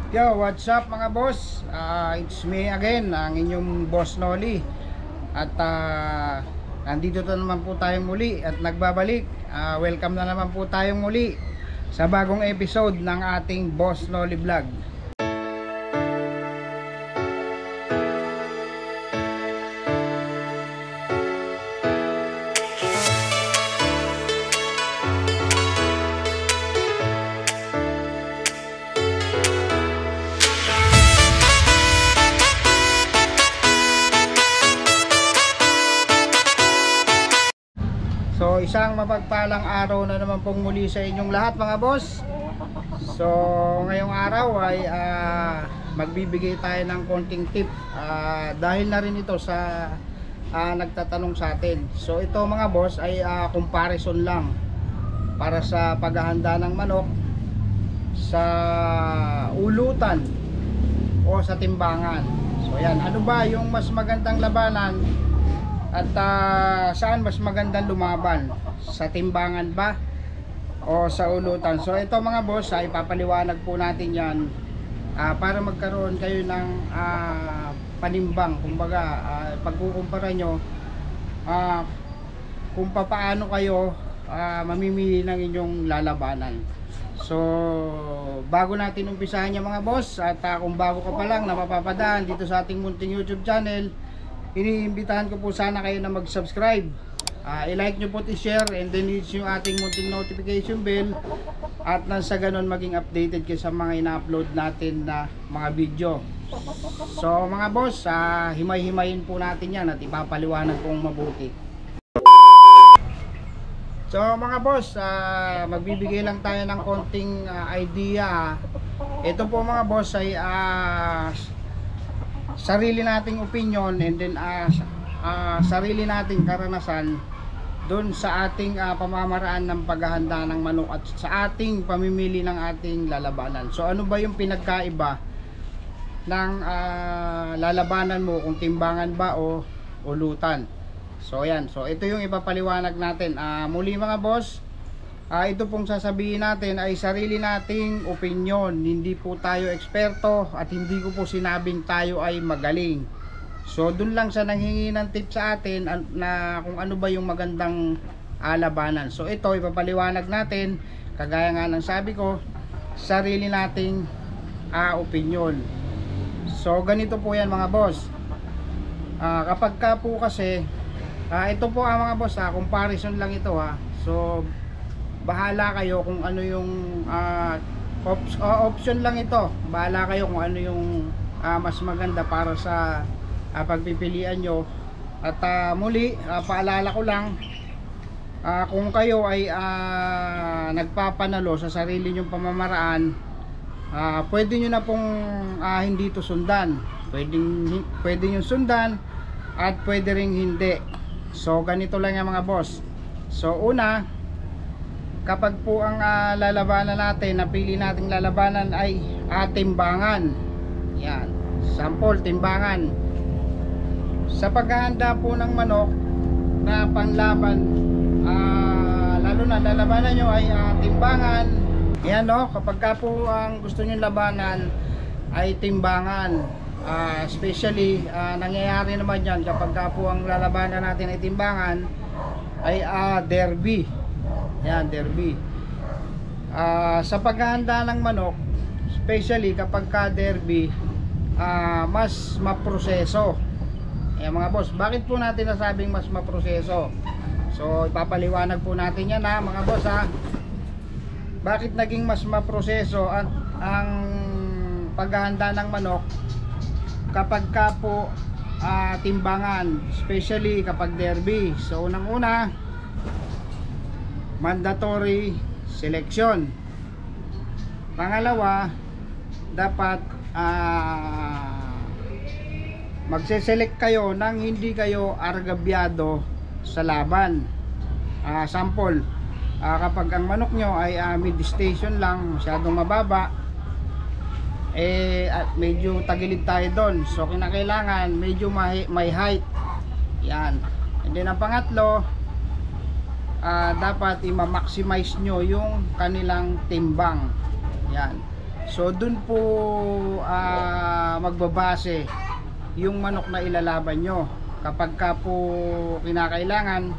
Yo, what's up mga boss? It's me again, ang inyong boss Noli. At nandito na naman po tayong muli at nagbabalik. Welcome na naman po tayong muli sa bagong episode ng ating Boss Noli Vlog. So isang mapagpalang araw na naman pong muli sa inyong lahat mga boss. So ngayong araw ay magbibigay tayo ng konting tip dahil na rin ito sa nagtatanong sa atin. So ito mga boss ay comparison lang para sa paghahanda ng manok sa ulutan o sa timbangan. So yan, ano ba yung mas magandang labanan? At saan mas magandang lumaban? Sa timbangan ba? O sa ulutan? So ito mga boss, ay papaliwanag po natin yan para magkaroon kayo ng panimbang. Kumbaga, pagkukumpara nyo kung paano kayo mamimili ng inyong lalabanan. So bago natin umpisahan yung mga boss, at kung bago ka pa lang na mapapadaan dito sa ating munting YouTube channel, iniimbitahan ko po sana kayo na mag-subscribe, i-like nyo po, i-share, and then hit yung ating munting notification bell, at nang sa ganun maging updated kayo sa mga ina-upload natin na mga video. So mga boss, himay-himayin po natin yan at ipapaliwanag kong mabuti. So mga boss, magbibigay lang tayo ng konting idea. Ito po mga boss ay sarili nating opinion, and then sarili nating karanasan doon sa ating pamamaraan ng paghahanda ng manok at sa ating pamimili ng ating lalabanan. So ano ba yung pinagkaiba ng lalabanan mo, kung timbangan ba o ulutan? So yan, so ito yung ipapaliwanag natin. Muli mga boss, ito pong sasabihin natin ay sarili nating opinion, hindi po tayo eksperto at hindi ko po sinabing tayo ay magaling. So dun lang sa nanghingi ng tip sa atin na kung ano ba yung magandang labanan. So ito ipapaliwanag natin, kagaya nga ng sabi ko, sarili nating opinion. So ganito po yan mga boss. Kapag ka po kasi ito po mga boss, comparison lang ito So bahala kayo kung ano yung option lang ito. Bahala kayo kung ano yung mas maganda para sa pagpipilian nyo. At muli, paalala ko lang, kung kayo ay nagpapanalo sa sarili nyong pamamaraan, pwede nyo na pong hindi to sundan. Pwede nyo sundan at pwede ring hindi. So ganito lang yung mga boss. So una, kapag po ang lalabanan natin, napili nating lalabanan ay timbangan. Yan, sample timbangan. Sa paghahanda po ng manok na panglaban, lalo na lalabanan nyo ay timbangan. Yan kapag ka po ang gusto nyo labanan ay timbangan, especially nangyayari naman yan kapag ka po ang lalabanan natin ay timbangan, ay derby. Yan, derby. Sa paghahanda ng manok, especially kapag ka derby, mas maproseso. Ayan mga boss, bakit po natin nasabing mas maproseso? So ipapaliwanag po natin yan mga boss bakit naging mas maproseso ang paghahanda ng manok kapag ka po timbangan, especially kapag derby. So unang una, mandatory selection. Pangalawa, dapat magse-select kayo nang hindi kayo argabyado sa laban. Sample, kapag ang manok nyo ay mid station lang, masyadong mababa, at medyo tagilid tayo doon, so kinakailangan medyo may height. Yan. And then ang pangatlo, dapat i-maximize nyo yung kanilang timbang. Yan. So dun po magbabase yung manok na ilalaban nyo. Kapag ka po kinakailangan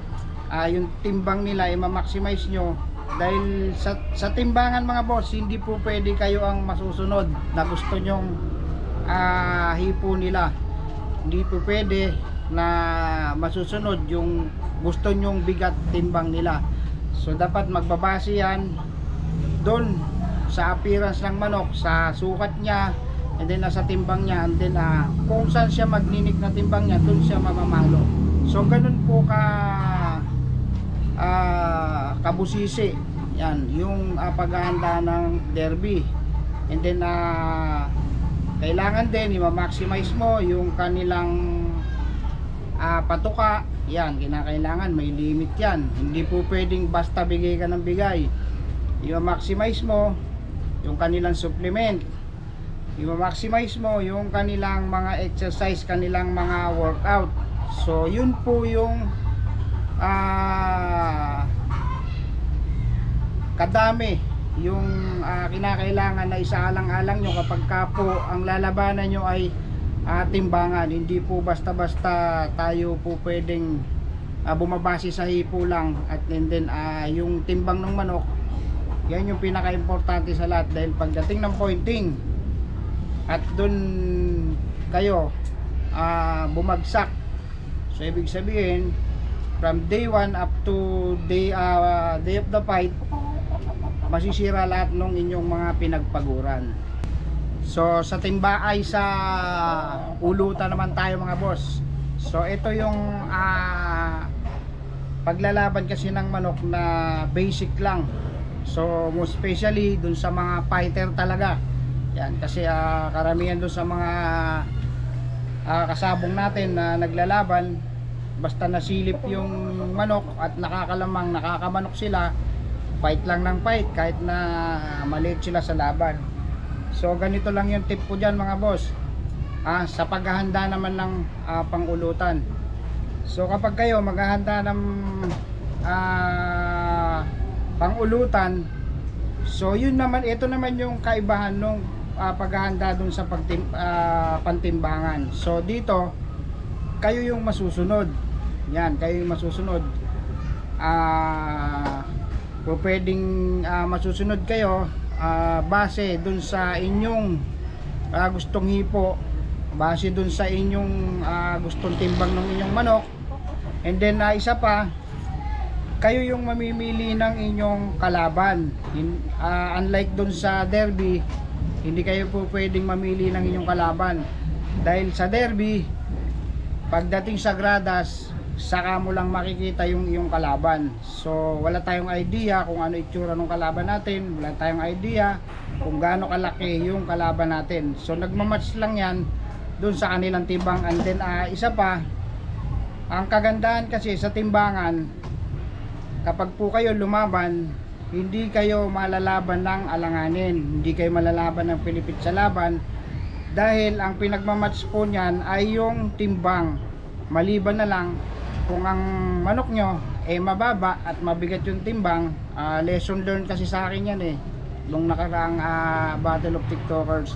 yung timbang nila ay ma-maximize nyo, dahil sa timbangan mga boss, hindi po pwede kayo ang masusunod na gusto nyong hipo nila. Hindi po pwede na masusunod yung gusto nyong bigat timbang nila. So dapat magbabase yan doon sa appearance ng manok, sa sukat niya, and then sa timbang niya, and then kung saan siya magninik na timbang niya, doon siya mamamalo. So ganun po kabusisi yan yung paghahanda ng derby. And then kailangan din i-maximize mo yung kanilang patuka. Yan, kinakailangan may limit yan. Hindi po pwedeng basta bigay ka ng bigay. I-maximize mo yung kanilang supplement, i-maximize mo yung kanilang mga exercise, kanilang mga workout. So yun po yung kadami yung kinakailangan na isaalang-alang nyo kapag ka po ang lalabanan nyo ay timbangan. Hindi po basta-basta tayo po pwedeng bumabase sa hipo lang. At then yung timbang ng manok, yan yung pinaka-importante sa lahat, dahil pagdating ng pointing at dun kayo bumagsak, so ibig sabihin from day 1 up to day of the fight, masisira lahat ng inyong mga pinagpaguran. So sa timba ay sa ulutan naman tayo mga boss. So ito yung paglalaban kasi ng manok na basic lang. So most especially dun sa mga fighter talaga yan, kasi karamihan dun sa mga kasabong natin na naglalaban, basta nasilip yung manok at nakakalamang, nakakamanok sila, fight lang ng fight kahit na maliit sila sa laban. So ganito lang yung tip ko dyan mga boss, sa paghahanda naman ng pangulutan. So kapag kayo maghahanda ng pangulutan, so yun naman, ito naman yung kaibahan nung paghahanda dun sa pantimbangan. So dito kayo yung masusunod. Yan, kayo yung masusunod. Kung pwedeng masusunod kayo base dun sa inyong gustong hipo, base dun sa inyong gustong timbang ng inyong manok. And then isa pa, kayo yung mamimili ng inyong kalaban. Unlike dun sa derby, hindi kayo po pwedeng mamili ng inyong kalaban, dahil sa derby pagdating sa gradas, saka mo lang makikita yung iyong kalaban. So wala tayong idea kung ano itsura ng kalaban natin, wala tayong idea kung gaano kalaki yung kalaban natin. So nagmamatch lang yan dun sa kanilang timbang. And then isa pa, ang kagandahan kasi sa timbangan, kapag po kayo lumaban, hindi kayo malalaban ng alanganin, hindi kayo malalaban ng pilipit sa laban, dahil ang pinagmamatch po niyan ay yung timbang. Maliban na lang kung ang manok nyo mababa at mabigat yung timbang. Lesson learned kasi sa akin yan nung nakaraang Battle of TikTokers.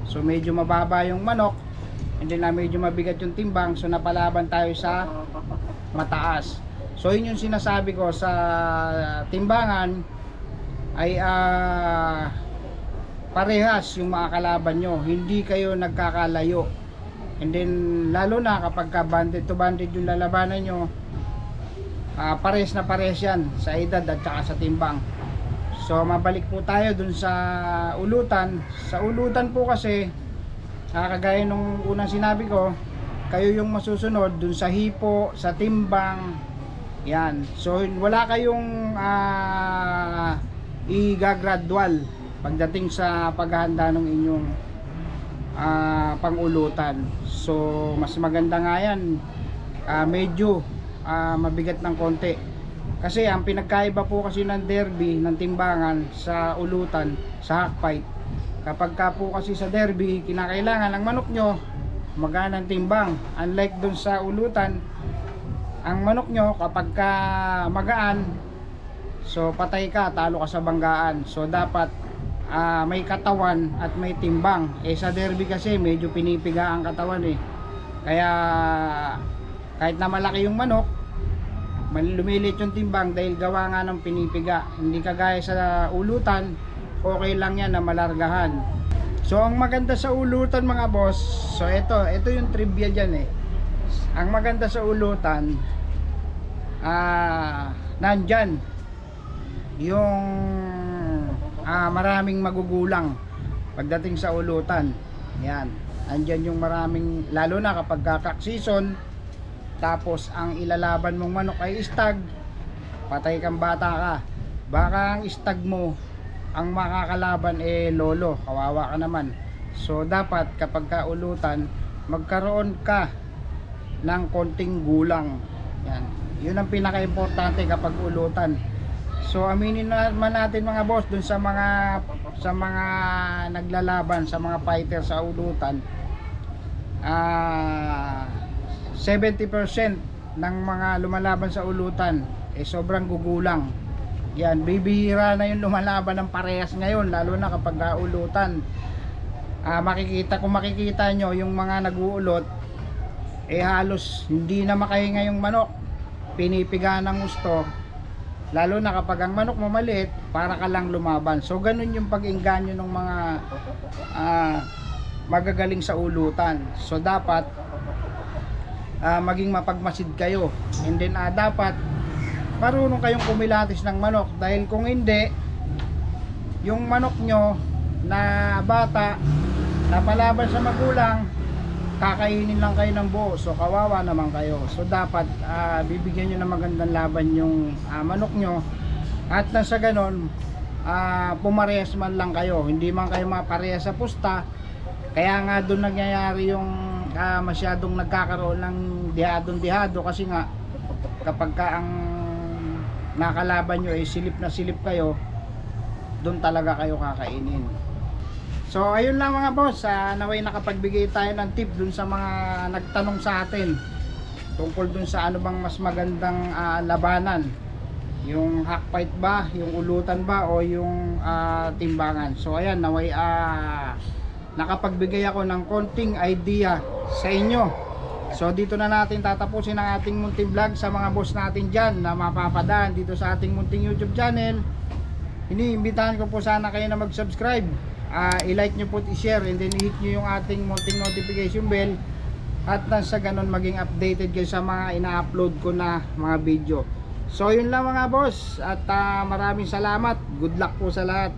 So medyo mababa yung manok, and then medyo mabigat yung timbang, so napalaban tayo sa mataas. So yun yung sinasabi ko, sa timbangan ay parehas yung mga kalaban nyo, hindi kayo nagkakalayo. And then lalo na kapag banded to banded yung lalabanan nyo, pares na pares yan sa edad at saka sa timbang. So mabalik po tayo dun sa ulutan. Sa ulutan po kasi, kagaya nung unang sinabi ko, kayo yung masusunod dun sa hipo, sa timbang. Yan. So wala kayong i-gradual pagdating sa paghahanda ng inyong pangulutan. So mas maganda nga yan medyo mabigat ng konti, kasi ang pinagkaiba po kasi ng derby, ng timbangan sa ulutan, sa hakfight, kapag ka po kasi sa derby, kinakailangan ang manok nyo magaan ang timbang. Unlike dun sa ulutan, ang manok nyo kapag ka magaan, so patay ka, talo ka sa banggaan. So dapat may katawan at may timbang. Sa derby kasi medyo pinipiga ang katawan kaya kahit na malaki yung manok, lumilit yung timbang dahil gawa nga ng pinipiga. Hindi kagaya sa ulutan, okay lang yan na malargahan. So ang maganda sa ulutan mga boss, so ito yung trivia dyan ang maganda sa ulutan, nandyan yung maraming magugulang pagdating sa ulutan. Yan, andyan yung maraming, lalo na kapag cock season, tapos ang ilalaban mong manok ay stag, patay kang bata ka. Baka ang stag mo ang makakalaban lolo, kawawa ka naman. So dapat kapag kaulutan, magkaroon ka ng konting gulang. Yan, yun ang pinaka-importante kapag ulutan. So aminin naman natin mga boss, dun sa mga naglalaban, sa mga fighter sa ulutan, 70% ng mga lumalaban sa ulutan sobrang gugulang. Yan, bibihira na yung lumalaban ng parehas ngayon, lalo na kapag ulutan. Kung makikita nyo yung mga nag-uulot, halos hindi na makahinga yung manok, pinipiga ng gusto. Lalo na kapag ang manok mo maliit, para ka lang lumaban. So ganun yung pag-engganyo ng mga magagaling sa ulutan. So dapat maging mapagmasid kayo, and then dapat marunong kayong kumilatis ng manok, dahil kung hindi, yung manok nyo na bata na palaban sa magulang, kakainin lang kayo ng buo. So kawawa naman kayo. So dapat bibigyan nyo ng magandang laban yung manok nyo, at nang sa ganon pumarehas man lang kayo, hindi man kayo maparehas sa pusta. Kaya nga doon nangyayari yung masyadong nagkakaroon ng dihado, kasi nga kapag ang nakalaban nyo silip na silip kayo, doon talaga kayo kakainin. So ayun lang mga boss, naway nakapagbigay tayo ng tip dun sa mga nagtanong sa atin tungkol dun sa ano bang mas magandang labanan, yung hack fight ba, yung ulutan ba, o yung timbangan. So ayan, naway nakapagbigay ako ng konting idea sa inyo. So dito na natin tatapusin ang ating munting vlog. Sa mga boss natin dyan na mapapadaan dito sa ating munting YouTube channel, iniimbitahan ko po sana kayo na mag-subscribe, i-like nyo po, i-share, and then i-hit nyo yung ating munting notification bell, at sa ganon maging updated kayo sa mga ina-upload ko na mga video. So yun lang mga boss, at maraming salamat. Good luck po sa lahat.